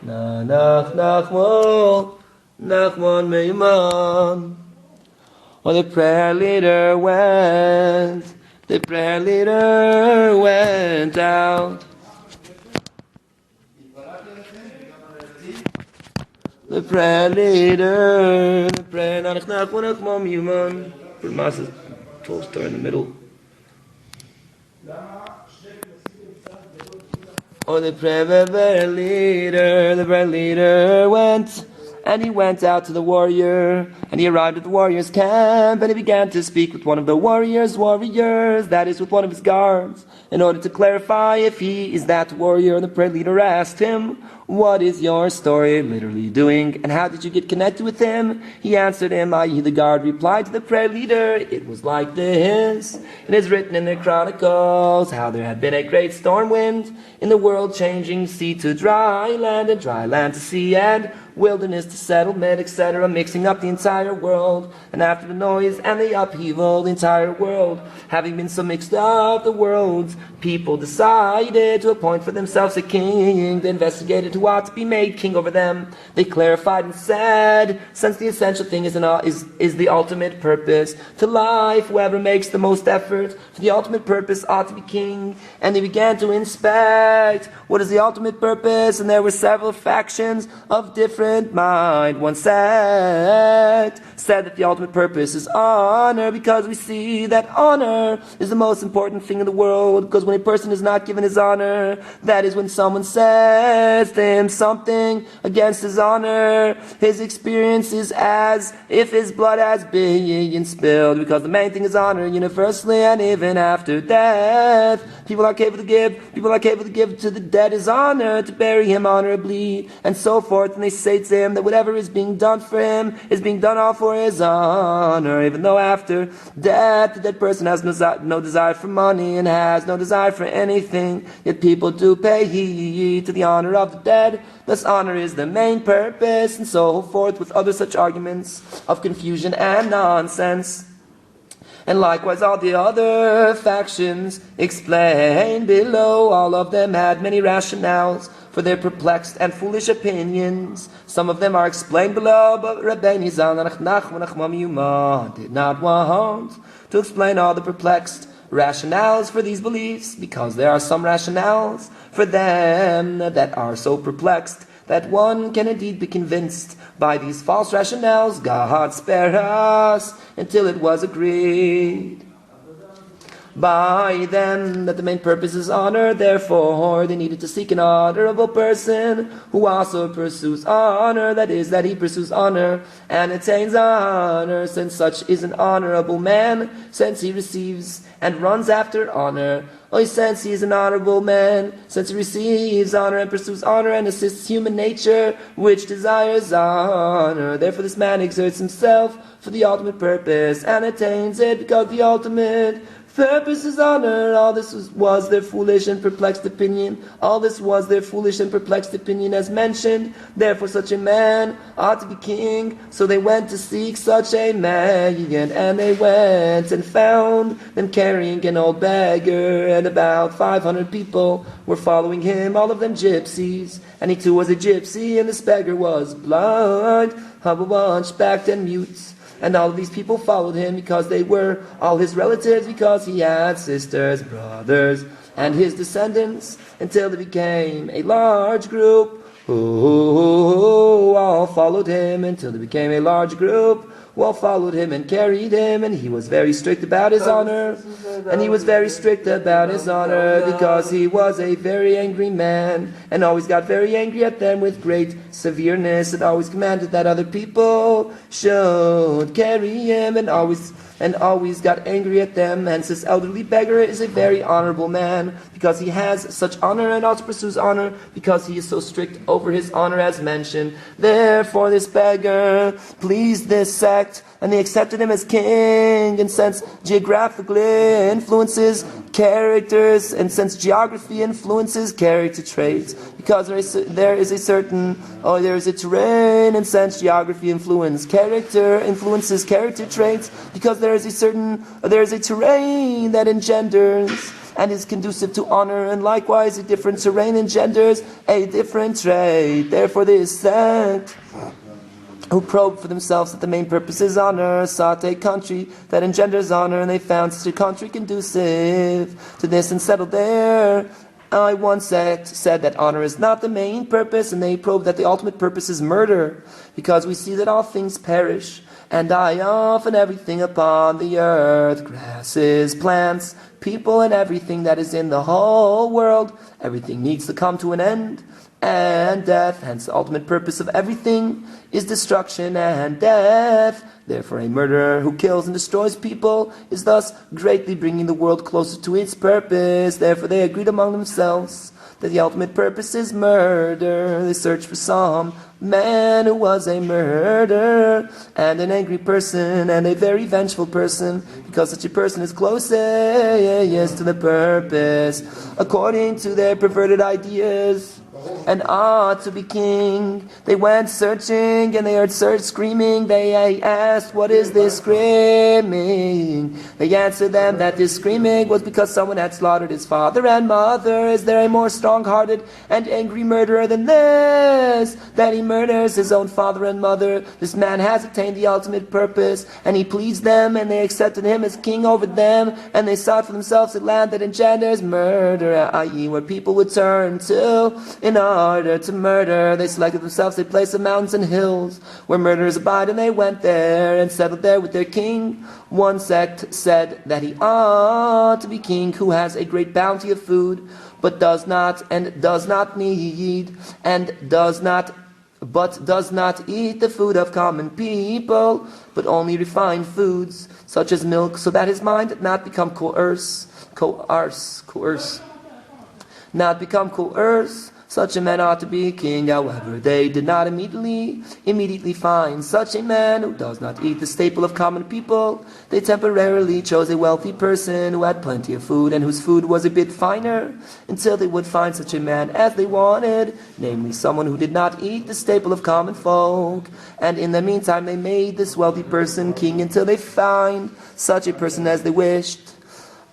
nanach, nachman, meuman. Well, the prayer leader went out. The prayer leader, the prayer nanach, nachman, meuman. For the masios, toast in the middle. Oh, the prayer leader went, and he went out to the warrior, and he arrived at the warrior's camp, and he began to speak with one of the warriors, that is, with one of his guards, in order to clarify if he is that warrior. And the prayer leader asked him, "What is your story literally doing, and how did you get connected with him?" He answered him, the guard replied to the prayer leader, "It was like this. It is written in the Chronicles how there had been a great storm wind in the world, changing sea to dry land, and dry land to sea, and wilderness to settlement, etc., mixing up the entire world. And after the noise and the upheaval, the entire world having been so mixed up, the world's people decided to appoint for themselves a king. They investigated who ought to be made king over them. They clarified and said, since the essential thing is the ultimate purpose to life, whoever makes the most effort for the ultimate purpose ought to be king." And they began to inspect what is the ultimate purpose, and there were several factions of different mind. One sect said that the ultimate purpose is honor, because we see that honor is the most important thing in the world, because when a person is not given his honor, that is when someone says to him something against his honor, his experience is as if his blood has been spilled, because the main thing is honor universally, and even after death, people are capable to give to the dead his honor, to bury him honorably, and so forth. And they say to him that whatever is being done for him is being done all for his honor, even though after death the dead person has no desire for money and has no desire for anything, yet people do pay heed to the honor of the dead. Thus honor is the main purpose, and so forth, with other such arguments of confusion and nonsense. And likewise all the other factions explained below, all of them had many rationales for their perplexed and foolish opinions. Some of them are explained below, but Rebbe nachman did not want to explain all the perplexed rationales for these beliefs, because there are some rationales for them that are so perplexed that one can indeed be convinced by these false rationales. God spare us, until it was agreed by them that the main purpose is honor. Therefore they needed to seek an honorable person who also pursues honor, that is, that he pursues honor and attains honor, since such is an honorable man, since he receives and runs after honor. Since he is an honorable man, since he receives honor and pursues honor and assists human nature, which desires honor. Therefore this man exerts himself for the ultimate purpose and attains it, because the ultimate purpose is honor. All this was their foolish and perplexed opinion. As mentioned. Therefore such a man ought to be king. So they went to seek such a man, and they went and found them carrying an old beggar, and about 500 people were following him, all of them gypsies. And he too was a gypsy, and this beggar was blind, hunchbacked, and mute. And all of these people followed him because they were all his relatives, because he had sisters, brothers, and his descendants, until they became a large group who all followed him, who all followed him and carried him. And he was very strict about his honor. Because he was a very angry man, and always got very angry at them with great severeness, and always commanded that other people should carry him, and always got angry at them. Hence this elderly beggar is a very honorable man, because he has such honor and also pursues honor, because he is so strict over his honor as mentioned. Therefore this beggar pleased this sect, and they accepted him as king. And since geographically influences characters, and since geography influences character traits, because there is a terrain, and since geography influences character traits, because there is a terrain that engenders and is conducive to honor, and likewise a different terrain engenders a different trait. Therefore this sect, who probed for themselves that the main purpose is honor, sought a country that engenders honor, and they found such a country conducive to this and settled there. One sect said that honor is not the main purpose, and they probed that the ultimate purpose is murder, because we see that all things perish and die off, and everything upon the earth, grasses, plants, people, and everything that is in the whole world, everything needs to come to an end and death. Hence the ultimate purpose of everything is destruction and death. Therefore a murderer who kills and destroys people is thus greatly bringing the world closer to its purpose. Therefore they agreed among themselves that the ultimate purpose is murder. They searched for some man who was a murderer and an angry person and a very vengeful person, because such a person is closest to the purpose according to their perverted ideas and ought to be king. They went searching and they heard screaming. They asked, what is this screaming? They answered them that this screaming was because someone had slaughtered his father and mother. Is there a more strong-hearted and angry murderer than this, that he murders his own father and mother? This man has attained the ultimate purpose, and he pleased them, and they accepted him as king over them, and they sought for themselves a land that engenders murder, i.e. where people would turn to in order to murder. They selected themselves a place of mountains and hills where murderers abide, and they went there and settled there with their king. One sect said that he ought to be king who has a great bounty of food, but does not need eat the food of common people, but only refined foods such as milk, so that his mind not become coerce. Such a man ought to be king. However, they did not immediately find such a man who does not eat the staple of common people. They temporarily chose a wealthy person who had plenty of food and whose food was a bit finer, until they would find such a man as they wanted, namely someone who did not eat the staple of common folk. And in the meantime they made this wealthy person king until they find such a person as they wished.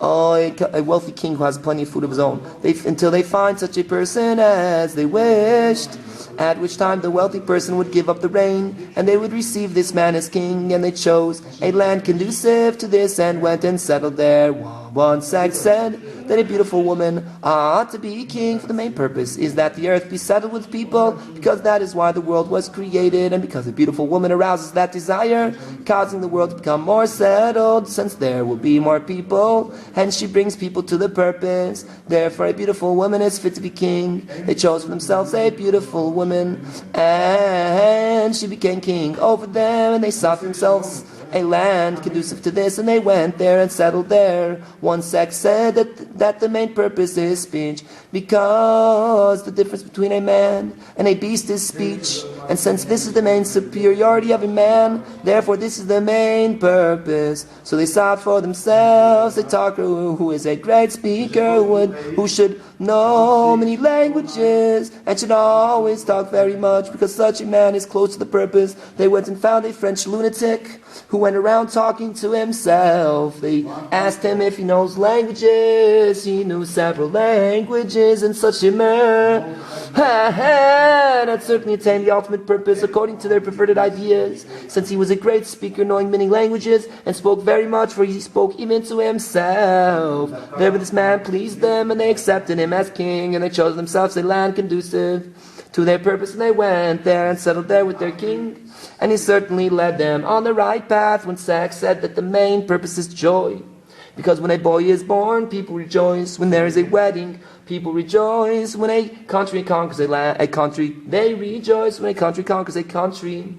A wealthy king who has plenty of food of his own, until they find such a person as they wished, at which time the wealthy person would give up the reign, and they would receive this man as king, and they chose a land conducive to this and went and settled there. One sect said that a beautiful woman ought to be king, for the main purpose is that the earth be settled with people, because that is why the world was created, and because a beautiful woman arouses that desire, causing the world to become more settled, since there will be more people. Hence she brings people to the purpose. Therefore a beautiful woman is fit to be king. They chose for themselves a beautiful woman, and she became king over them, and they sought for themselves a land conducive to this, and they went there and settled there. One sect said that the main purpose is speech, because the difference between a man and a beast is speech, and since this is the main superiority of a man, therefore this is the main purpose. So they sought for themselves a talker who is a great speaker, who should know many languages and should always talk very much, because such a man is close to the purpose. They went and found a French lunatic who went around talking to himself. They asked him if he knows languages. He knew several languages, and such a man had certainly attained the ultimate purpose according to their perverted ideas, since he was a great speaker, knowing many languages, and spoke very much, for he spoke even to himself. Therefore this man pleased them, and they accepted him as king, and they chose themselves a land conducive to their purpose, and they went there and settled there with their king, and he certainly led them on the right path. When Sachs said that the main purpose is joy, because when a boy is born, people rejoice. When there is a wedding, people rejoice. When a country conquers a country, they rejoice. When a country conquers a country,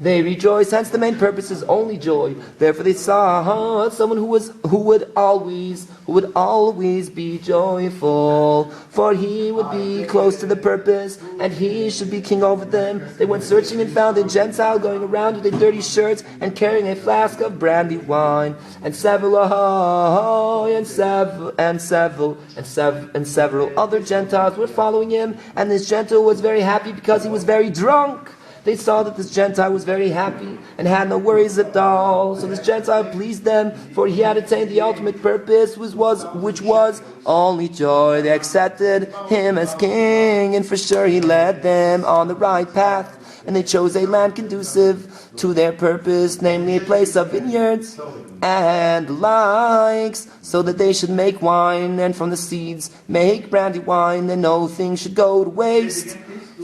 they rejoice. Hence the main purpose is only joy. Therefore they saw someone who would always be joyful, for he would be close to the purpose, and he should be king over them. They went searching and found a Gentile going around with a dirty shirt and carrying a flask of brandy wine, and several other Gentiles were following him. And this Gentile was very happy because he was very drunk. They saw that this Gentile was very happy and had no worries at all. So this Gentile pleased them, for he had attained the ultimate purpose, which was only joy. They accepted him as king, and for sure he led them on the right path. And they chose a land conducive to their purpose, namely a place of vineyards and the likes, so that they should make wine, and from the seeds make brandy wine, and no thing should go to waste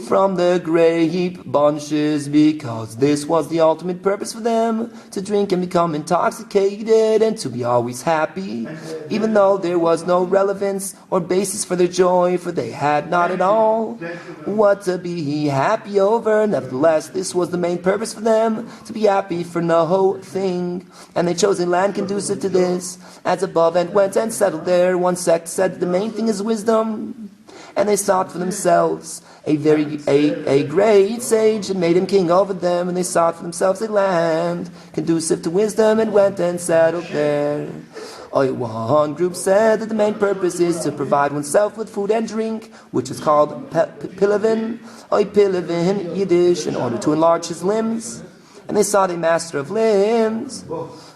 from the grape bunches, because this was the ultimate purpose for them, to drink and become intoxicated and to be always happy, even though there was no relevance or basis for their joy, for they had not at all what to be happy over. Nevertheless, this was the main purpose for them, to be happy for no thing, and they chose a land conducive to this, as above, and went and settled there. One sect said the main thing is wisdom, and they sought for themselves a great sage, and made him king over them, and they sought for themselves a land conducive to wisdom, and went and settled there. One group said that the main purpose is to provide oneself with food and drink, which is called pilivin, Yiddish, in order to enlarge his limbs. And they sought a master of limbs,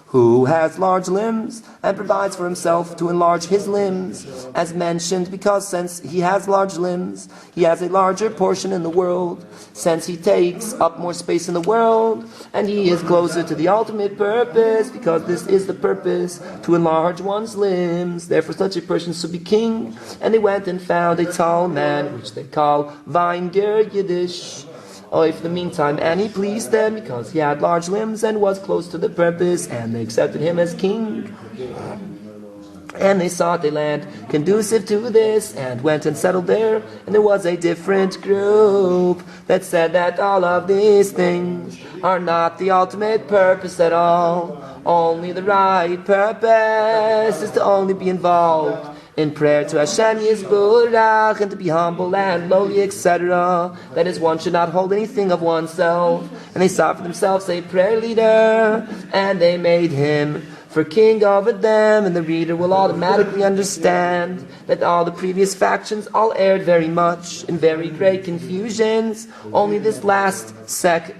who has large limbs and provides for himself to enlarge his limbs, as mentioned, because since he has large limbs, he has a larger portion in the world, since he takes up more space in the world, and he is closer to the ultimate purpose, because this is the purpose, to enlarge one's limbs. Therefore such a person should be king. And they went and found a tall man, which they call Weinger Yiddish, for the meantime, and he pleased them, because he had large limbs and was close to the purpose, and they accepted him as king. And they sought a land conducive to this, and went and settled there. And there was a different group that said that all of these things are not the ultimate purpose at all. Only the right purpose is to only be involved in prayer to Hashem Yisburach, and to be humble and lowly, etc. That is, one should not hold anything of oneself. And they sought for themselves a prayer leader, and they made him for king over them. And the reader will automatically understand that all the previous factions all erred very much in very great confusions. Only this last sect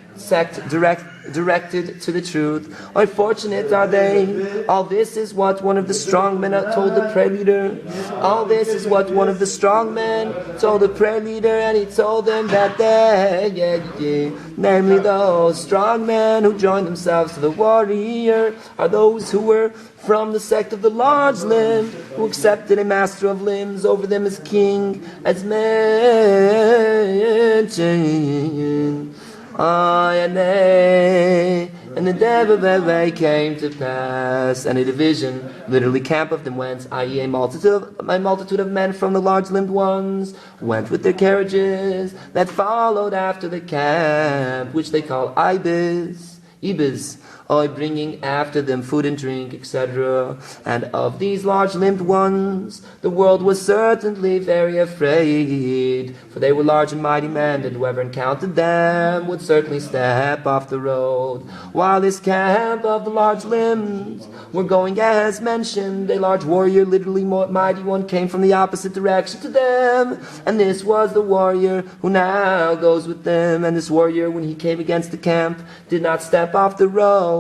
directed to the truth. Unfortunate are they. All this is what one of the strong men told the prayer leader. All this is what one of the strong men told the prayer leader, and he told them that they, namely those strong men who joined themselves to the warrior, are those who were from the sect of the large limb, who accepted a master of limbs over them as king, as mentioned. And the day came to pass, and a division, literally camp of them went, i.e. a multitude of men from the large-limbed ones, went with their carriages that followed after the camp, which they call ibis, bringing after them food and drink, etc. And of these large-limbed ones, the world was certainly very afraid, for they were large and mighty men, and whoever encountered them would certainly step off the road. While this camp of the large limbs were going as mentioned, a large warrior, literally mighty one, came from the opposite direction to them, and this was the warrior who now goes with them. And this warrior, when he came against the camp, did not step off the road,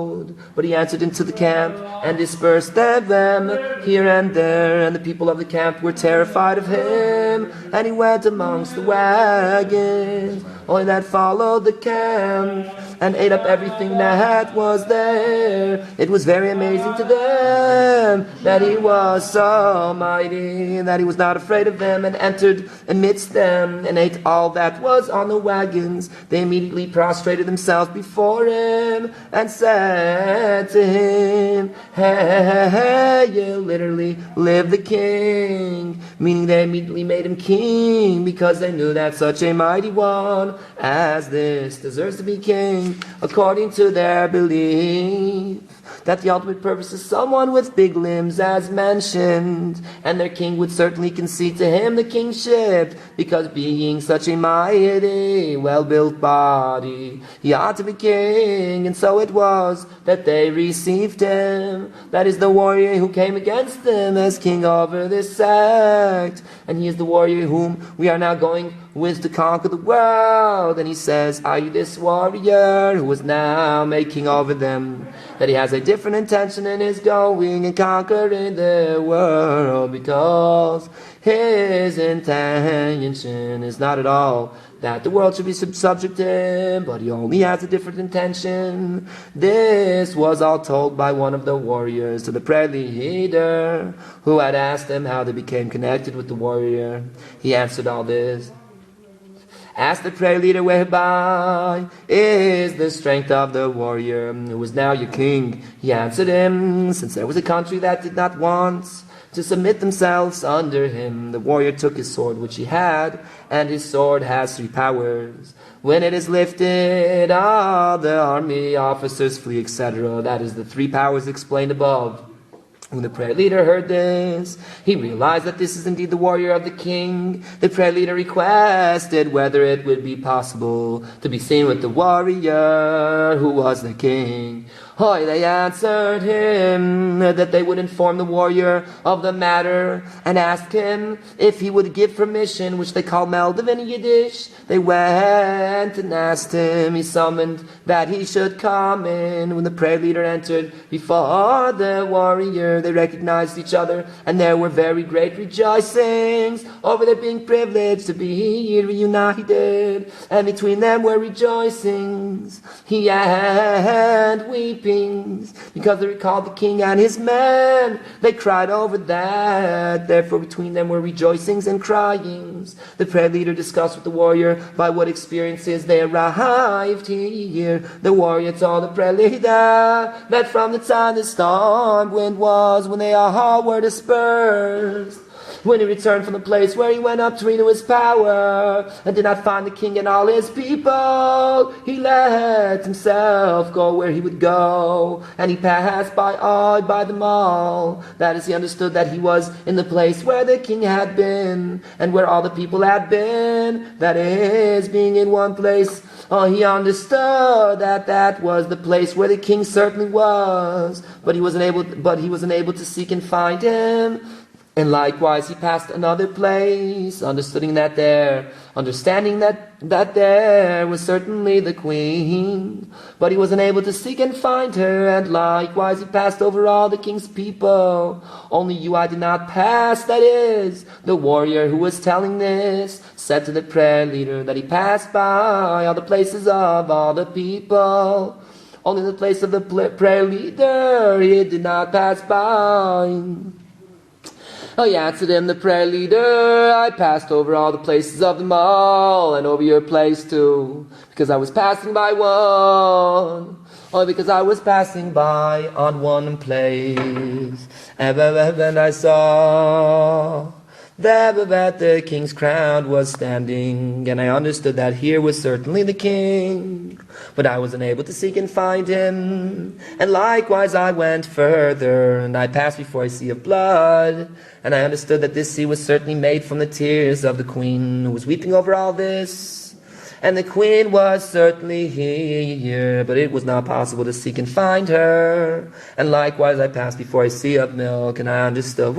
but he entered into the camp and dispersed them here and there, and the people of the camp were terrified of him. And he went amongst the wagons that followed the camp, and ate up everything that was there. It was very amazing to them that he was so mighty, that he was not afraid of them, and entered amidst them, and ate all that was on the wagons. They immediately prostrated themselves before him, and said to him, "Hey, you literally live the king," meaning they immediately made him king, because they knew that such a mighty one as this deserves to be king according to their belief. that the ultimate purpose is someone with big limbs as mentioned, and their king would certainly concede to him the kingship, because being such a mighty, well-built body, he ought to be king, and so it was that they received him. That is the warrior who came against them as king over this sect, and he is the warrior whom we are now going with to conquer the world. And he says, are you this warrior who is now making over them? That he has a different intention in his going and conquering the world, because his intention is not at all that the world should be subject to him, but he only has a different intention. This was all told by one of the warriors to the prayer leader, who had asked him how they became connected with the warrior. He answered all this. Ask the prayer leader, whereby is the strength of the warrior who is now your king? He answered him, since there was a country that did not want to submit themselves under him, the warrior took his sword which he had, and his sword has 3 powers. When it is lifted, all the army officers flee, etc. That is the 3 powers explained above. When the prayer leader heard this, he realized that this is indeed the warrior of the king. The prayer leader requested whether it would be possible to be seen with the warrior who was the king. They answered him that they would inform the warrior of the matter and asked him if he would give permission, which they call meldiv in Yiddish. They went and asked him. He summoned that he should come in. When the prayer leader entered before the warrior, they recognized each other, and there were very great rejoicings over their being privileged to be reunited. And between them were rejoicings, he and weeping, because they recalled the king and his men. They cried over that. Therefore between them were rejoicings and cryings. The prayer leader discussed with the warrior by what experiences they arrived here. The warrior told the prayer leader that from the time the storm wind was, when they all were dispersed, when he returned from the place where he went up to renew his power, and did not find the king and all his people, he let himself go where he would go, and he passed by them all. That is, he understood that he was in the place where the king had been, and where all the people had been. That is, being in one place, he understood that that was the place where the king certainly was, but he was unable to seek and find him. And likewise he passed another place, understanding that there was certainly the queen, but he was unable to seek and find her. And likewise he passed over all the king's people. Only you I did not pass. That is, the warrior who was telling this said to the prayer leader that he passed by all the places of all the people. Only the place of the prayer leader he did not pass by. He answered him, the prayer leader, I passed over all the places of them all, and over your place too, because I was passing by one. Because I was passing by on one place, and I saw that the king's crown was standing, and I understood that here was certainly the king, but I was unable to seek and find him. And likewise I went further, and I passed before a sea of blood, and I understood that this sea was certainly made from the tears of the queen who was weeping over all this. And the queen was certainly here, but it was not possible to seek and find her. And likewise I passed before a sea of milk, and I understood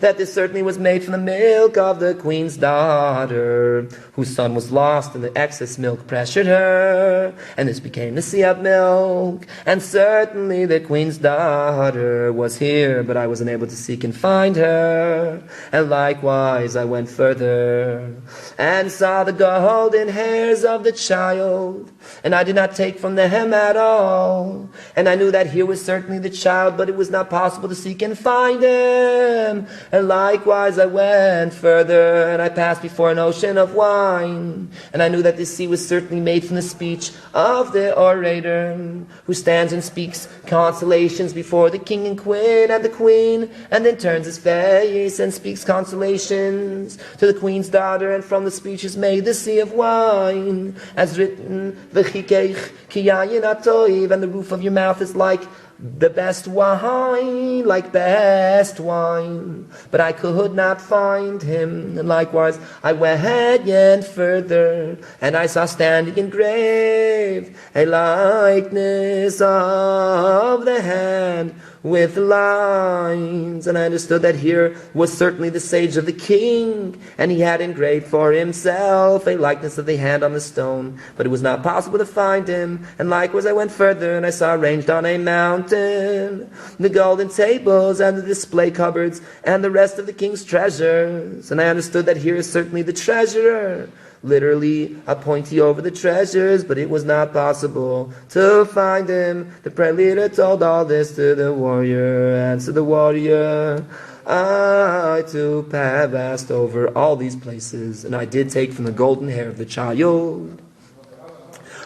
that this certainly was made from the milk of the queen's daughter, whose son was lost, and the excess milk pressured her, and this became the sea of milk. And certainly the queen's daughter was here, but I was unable to seek and find her. And likewise I went further, and saw the golden hairs of the child, and I did not take from the hem at all. And I knew that here was certainly the child, but it was not possible to seek and find him. And likewise I went further, and I passed before an ocean of wine, wine. And I knew that this sea was certainly made from the speech of the orator, who stands and speaks consolations before the king and the queen, and then turns his face and speaks consolations to the queen's daughter, and from the speech is made the sea of wine, as written, V'chikeich ki yayin atoiv, and the roof of your mouth is like the best wine, But I could not find him. And likewise, I went further, and I saw standing engraved a likeness of the hand with lines. And I understood that here was certainly the sage of the king, and he had engraved for himself a likeness of the hand on the stone, but it was not possible to find him. And likewise I went further, and I saw arranged on a mountain the golden tables and the display cupboards and the rest of the king's treasures. And I understood that here is certainly the treasurer, literally appointee over the treasures, but it was not possible to find him. The prayer leader told all this to the warrior, and to the warrior, I too have passed over all these places, and I did take from the golden hair of the child.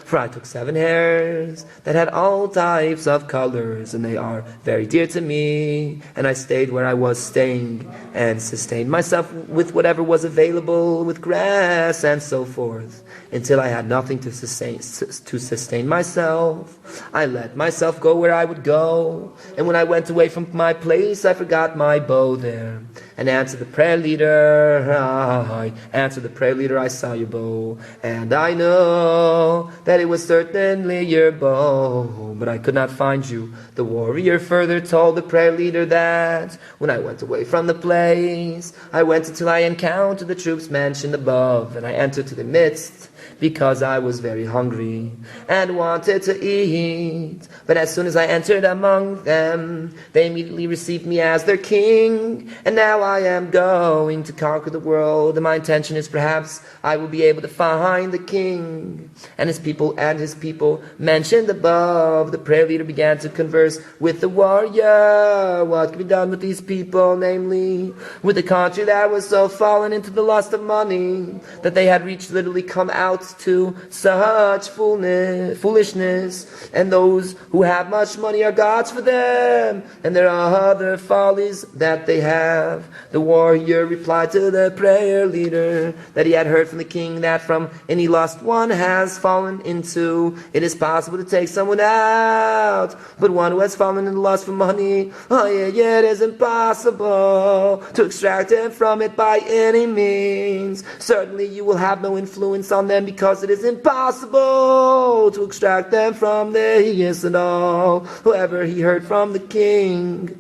For I took 7 hairs that had all types of colors, and they are very dear to me. And I stayed where I was staying, and sustained myself with whatever was available, with grass and so forth, until I had nothing to sustain myself. I let myself go where I would go, and when I went away from my place, I forgot my bow there, and answered the prayer leader. I answered the prayer leader, I saw your bow, and I know that it was certainly your bow, but I could not find you. The warrior further told the prayer leader that when I went away from the place, I went until I encountered the troops mentioned above, and I entered to the midst, because I was very hungry and wanted to eat. But as soon as I entered among them, they immediately received me as their king. And now I am going to conquer the world, and my intention is perhaps I will be able to find the king and his people mentioned above. The prayer leader began to converse with the warrior. What can be done with these people, namely with the country that was so fallen into the lust of money that they had reached literally come out to such foolishness, and those who have much money are gods for them, and there are other follies that they have. The warrior replied to the prayer leader that he had heard from the king that from any lust one has fallen into, it is possible to take someone out, but one who has fallen in the lust for money, it is impossible to extract him from it by any means. Certainly you will have no influence on them, because it is impossible to extract them from their yes and all. Whoever he heard from the king,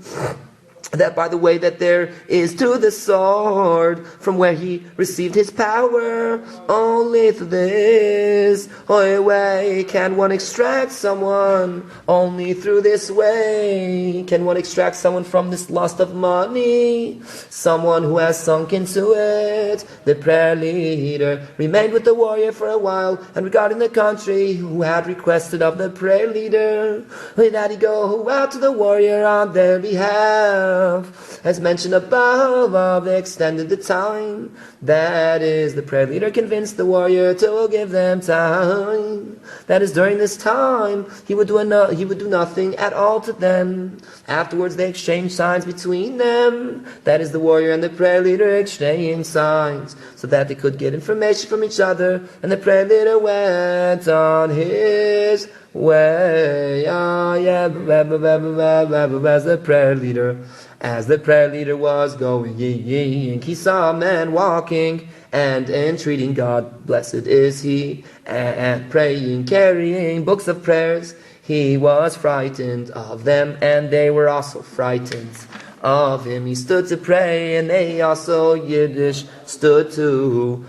that by the way that there is to the sword, from where he received his power, only through this way can one extract someone. Only through this way can one extract someone from this lust of money, someone who has sunk into it. The prayer leader remained with the warrior for a while, and regarding the country, who had requested of the prayer leader that he go out to the warrior on their behalf. As mentioned above, they extended the time. That is, the prayer leader convinced the warrior to give them time. That is, during this time, he would do nothing at all to them. Afterwards, they exchanged signs between them. That is, the warrior and the prayer leader exchanged signs, so that they could get information from each other. And the prayer leader went on his way. As the prayer leader was going, he saw a man walking and entreating God, blessed is he, and praying, carrying books of prayers. He was frightened of them, and they were also frightened of him. He stood to pray, and they also Yiddish stood to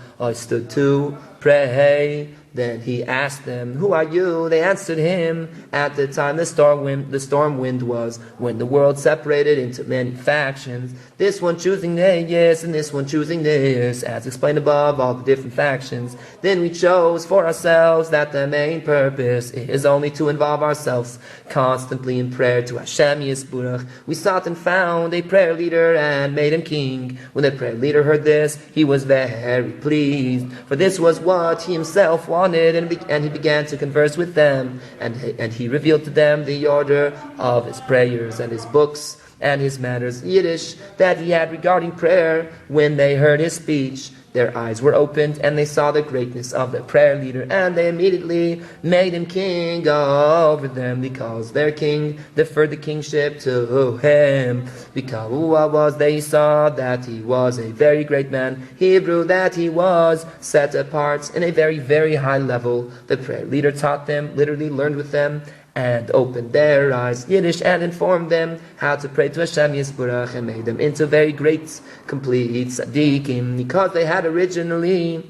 pray. Then he asked them, "Who are you?" They answered him, "At the time the storm wind was, when the world separated into many factions, this one choosing this and this one choosing this, as explained above, all the different factions. Then we chose for ourselves that the main purpose is only to involve ourselves constantly in prayer to Hashem Yisburach. We sought and found a prayer leader and made him king. When the prayer leader heard this, he was very pleased, for this was what he himself wanted, and he began to converse with them, and he revealed to them the order of his prayers and his books and his matters Yiddish that he had regarding prayer. When they heard his speech, their eyes were opened, and they saw the greatness of the prayer leader, and they immediately made him king over them, because their king deferred the kingship to him. Because they saw that he was a very great man, Hebrew, that he was set apart in a very, very high level. The prayer leader taught them, literally learned with them, and opened their eyes Yiddish, and informed them how to pray to Hashem Yisburach, and made them into very great, complete tzaddikim, because they had originally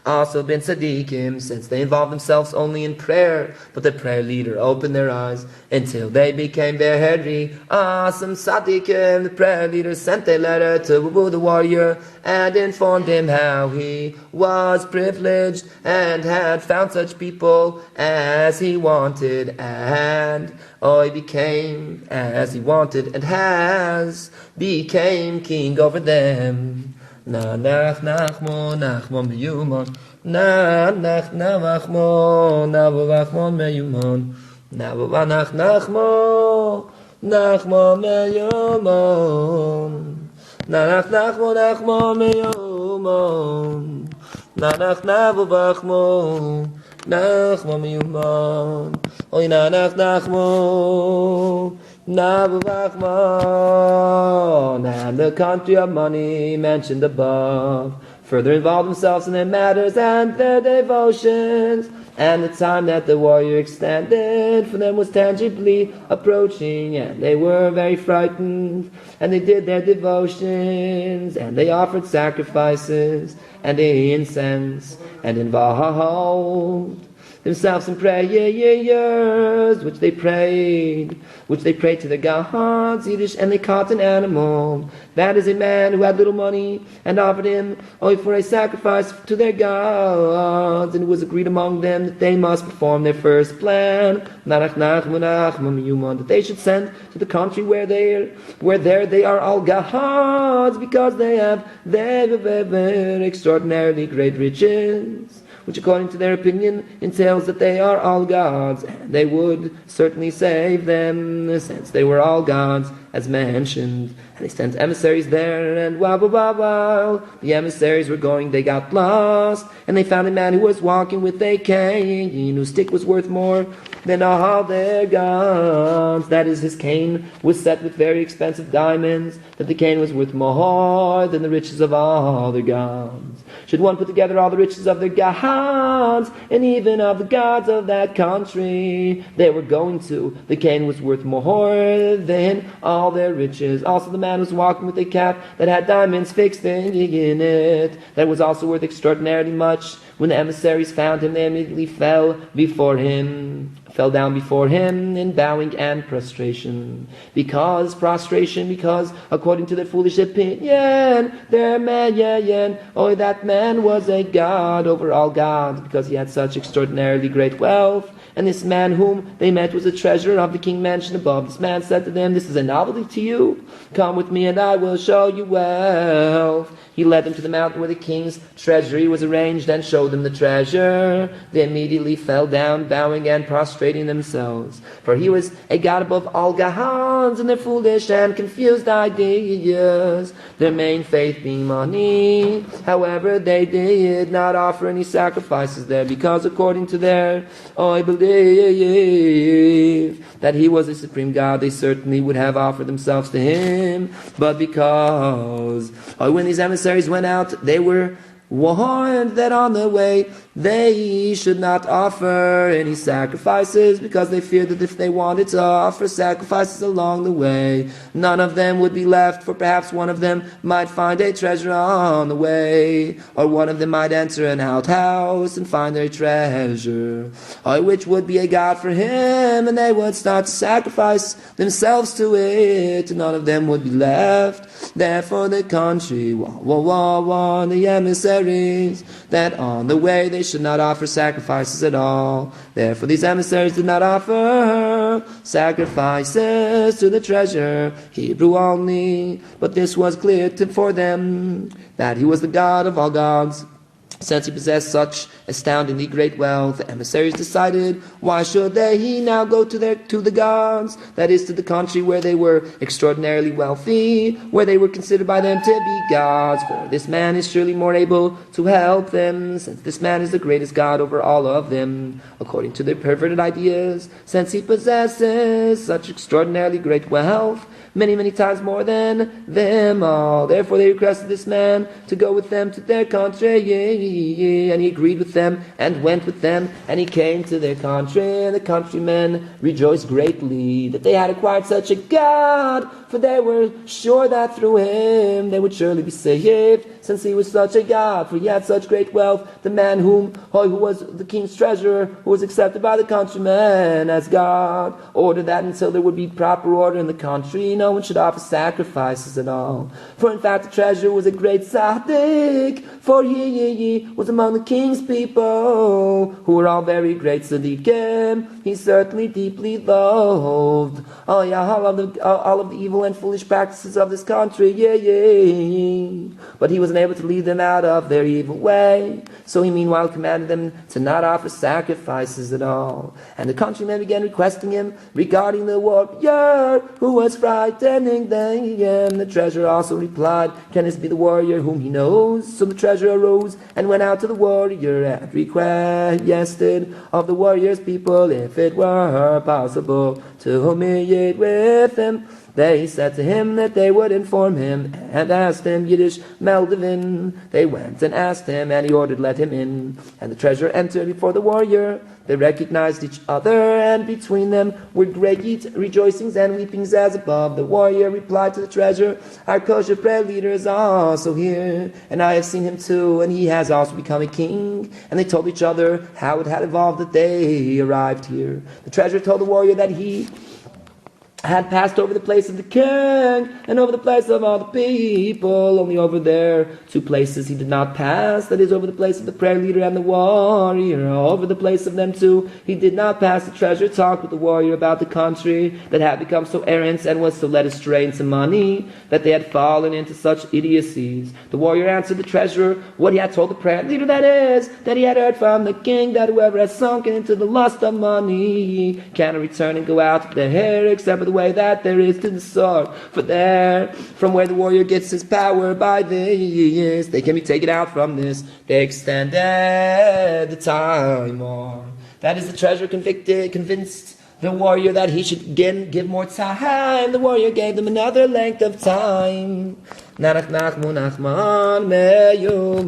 also been tzaddikim, since they involved themselves only in prayer. But the prayer leader opened their eyes until they became very awesome tzaddikim. The prayer leader sent a letter to the warrior and informed him how he was privileged and had found such people as he wanted, and he became as he wanted, and became king over them. Nanach, nachma, nachman, meuman. Nanach, nachma, nachman, meuman. Nach, nachma, nachman, meuman. Nanach, nachma, nachman, meuman. Nanach, nachma, nachman, meuman. Oy, nanach, nachma, nachman, and the country of money mentioned above further involved themselves in their matters and their devotions, and the time that the warrior extended for them was tangibly approaching, and they were very frightened, and they did their devotions, and they offered sacrifices and incense, and involved themselves in prayers, which they prayed to the gods, Yiddish, and they caught an animal. That is a man who had little money, and offered him for a sacrifice to their gods, and it was agreed among them that they must perform their first plan, nanach, nachma, nachman, meuman, that they should send to the country where there they are all gods, because they have extraordinarily great riches, which according to their opinion entails that they are all gods, and they would certainly save them, since they were all gods, as mentioned. And they sent emissaries there, and while the emissaries were going, they got lost, and they found a man who was walking with a cane, whose stick was worth more than all their gods. That is, his cane was set with very expensive diamonds, that the cane was worth more than the riches of all their gods. Should one put together all the riches of their gods, and even of the gods of that country they were going to, the cane was worth more than all their riches. Also the man was walking with a cap that had diamonds fixed in it, that was also worth extraordinarily much. When the emissaries found him, they immediately fell down before him in bowing and prostration. Because according to their foolish opinion, that man was a god over all gods, because he had such extraordinarily great wealth. And this man whom they met was a treasurer of the king mentioned above. This man said to them, "This is a novelty to you. Come with me and I will show you wealth." He led them to the mountain where the king's treasury was arranged, and showed them the treasure. They immediately fell down, bowing and prostrating themselves, for he was a god above all gods, and their foolish and confused ideas, their main faith being money. However, they did not offer any sacrifices there, because according to their belief that he was a supreme God, they certainly would have offered themselves to him. But because when these emissaries went out, they were warned that on the way they should not offer any sacrifices, because they feared that if they wanted to offer sacrifices along the way, none of them would be left, for perhaps one of them might find a treasure on the way, or one of them might enter an outhouse and find their treasure, which would be a god for him, and they would start to sacrifice themselves to it, and none of them would be left. Therefore the country warned the emissaries that on the way they should not offer sacrifices at all. Therefore these emissaries did not offer sacrifices to the treasure, Hebrew only. But this was clear for them, that he was the God of all gods. Since he possessed such astoundingly great wealth, the emissaries decided, why should he now go to the gods, that is, to the country where they were extraordinarily wealthy, where they were considered by them to be gods, for this man is surely more able to help them, since this man is the greatest God over all of them, according to their perverted ideas, since he possesses such extraordinarily great wealth, many times more than them all. Therefore they requested this man to go with them to their country, and he agreed with them and went with them, and he came to their country, and the countrymen rejoiced greatly that they had acquired such a God, for they were sure that through him they would surely be saved, since he was such a God, for he had such great wealth. The man who was the king's treasurer, who was accepted by the countrymen as God, ordered that until there would be proper order in the country, no one should offer sacrifices at all. For in fact the treasurer was a great tzaddik, for he was among the king's people, who were all very great tzaddikim. He certainly deeply loathed all of the evil and foolish practices of this country, but he was unable to lead them out of their evil way. So he meanwhile commanded them to not offer sacrifices at all. And the countrymen began requesting him regarding the warrior who was frightening them. The treasurer also replied, can this be the warrior whom he knows? So the treasurer arose and went out to the warrior and requested of the warrior's people if it were possible to humiliate with him. They said to him that they would inform him, and asked him, Yiddish Meldevin. They went and asked him, and he ordered, let him in. And the treasurer entered before the warrior. They recognized each other, and between them were great rejoicings and weepings as above. The warrior replied to the treasurer, our kosher prayer leader is also here, and I have seen him too, and he has also become a king. And they told each other how it had evolved that they arrived here. The treasurer told the warrior that he had passed over the place of the king and over the place of all the people. Only over there 2 places he did not pass, that is, over the place of the prayer leader and the warrior. Over the place of them 2 he did not pass. The treasurer talked with the warrior about the country that had become so errant and was so led astray into money that they had fallen into such idiocies. The warrior answered the treasurer what he had told the prayer leader, that is, that he had heard from the king that whoever has sunken into the lust of money cannot return and go out of their hair except for the way that there is to the sword. For there, from where the warrior gets his power by this, they can be taken out from this. They extended the time more. That is, the treasurer convinced the warrior that he should again give more time. The warrior gave them another length of time. Nanach, nachman, meuman.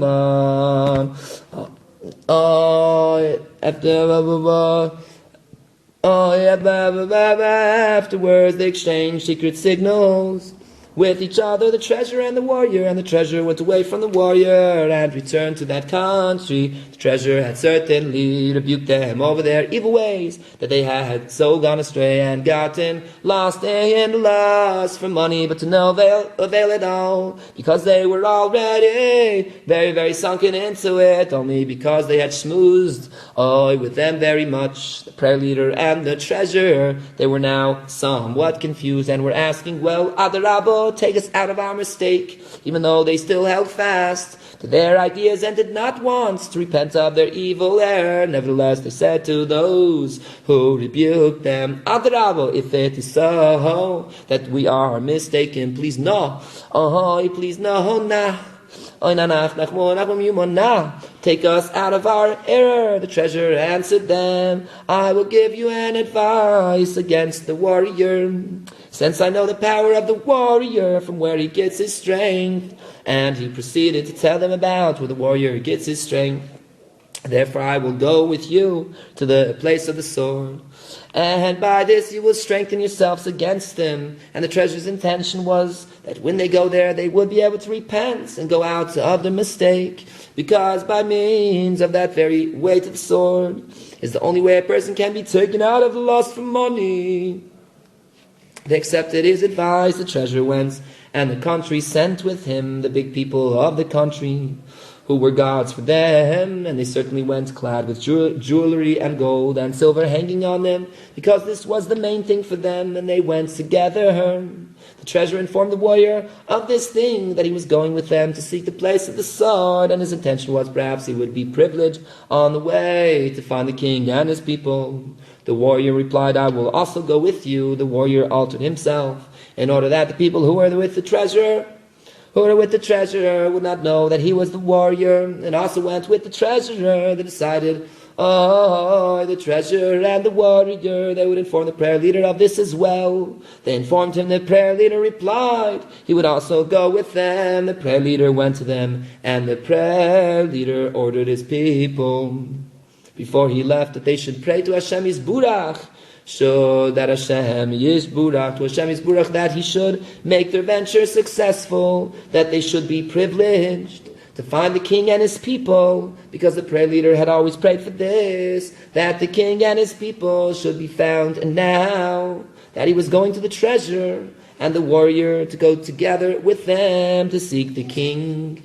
Afterwards they exchanged secret signals with each other, the treasurer and the warrior, and the treasurer went away from the warrior and returned to that country. The treasurer had certainly rebuked them over their evil ways, that they had so gone astray and gotten lost in the lust for money, but to no avail at all, because they were already very sunken into it, only because they had schmoozed with them very much. The prayer leader and the treasurer, they were now somewhat confused and were asking, well, Adarabo, take us out of our mistake, even though they still held fast to their ideas and did not want to repent of their evil error. Nevertheless, they said to those who rebuked them, Adarabo, if it is so that we are mistaken, please no, please no, nach. Nanach, nachman, take us out of our error. The treasurer answered them, I will give you an advice against the warrior, since I know the power of the warrior, from where he gets his strength. And he proceeded to tell them about where the warrior gets his strength. Therefore I will go with you to the place of the sword. And by this you will strengthen yourselves against them. And the treasurer's intention was that when they go there, they would be able to repent and go out of their mistake. Because by means of that very way to the sword is the only way a person can be taken out of the lust for money. They accepted his advice. The treasurer went, and the country sent with him the big people of the country, who were gods for them, and they certainly went clad with jewelry and gold and silver hanging on them, because this was the main thing for them, and they went together. The treasurer informed the warrior of this thing, that he was going with them to seek the place of the sword, and his intention was perhaps he would be privileged on the way to find the king and his people. The warrior replied, I will also go with you. The warrior altered himself, in order that the people who were with the treasurer would not know that he was the warrior, and also went with the treasurer. They decided, the treasurer and the warrior, they would inform the prayer leader of this as well. They informed him. The prayer leader replied he would also go with them. The prayer leader went to them, and the prayer leader ordered his people, before he left, that they should pray to Hashem Yisburach, so that Hashem Yisburach, that he should make their venture successful, that they should be privileged to find the king and his people, because the prayer leader had always prayed for this, that the king and his people should be found. And now that he was going to the treasure and the warrior to go together with them to seek the king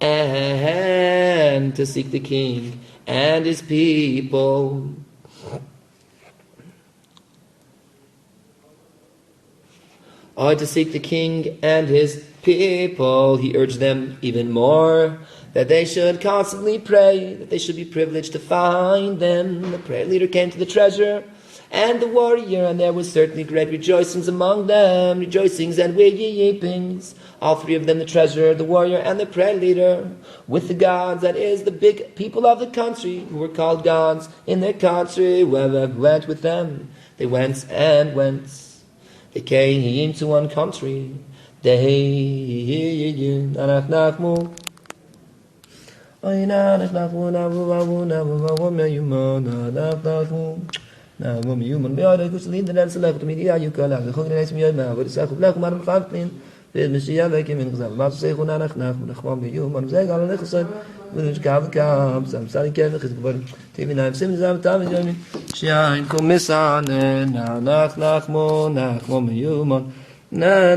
and his people. To seek the king and his people, he urged them even more that they should constantly pray, that they should be privileged to find them. The prayer leader came to the treasure and the warrior, and there was certainly great rejoicings among them, rejoicings and weepings. All three of them, the treasurer, the warrior, and the prayer leader, with the gods, that is, the big people of the country, who were called gods in their country, went with them. They went. They came to one country. Nach nachmu. Nach nachmu. Now, meuman, bezH kus lead the dance left to me. You call out the holiest meuman, but it's a black man of bezH like him in the mouth say nanach nachman meuman say all the son with some sorry can his good TV nine sim time shine come miss on now nach nachman meuman na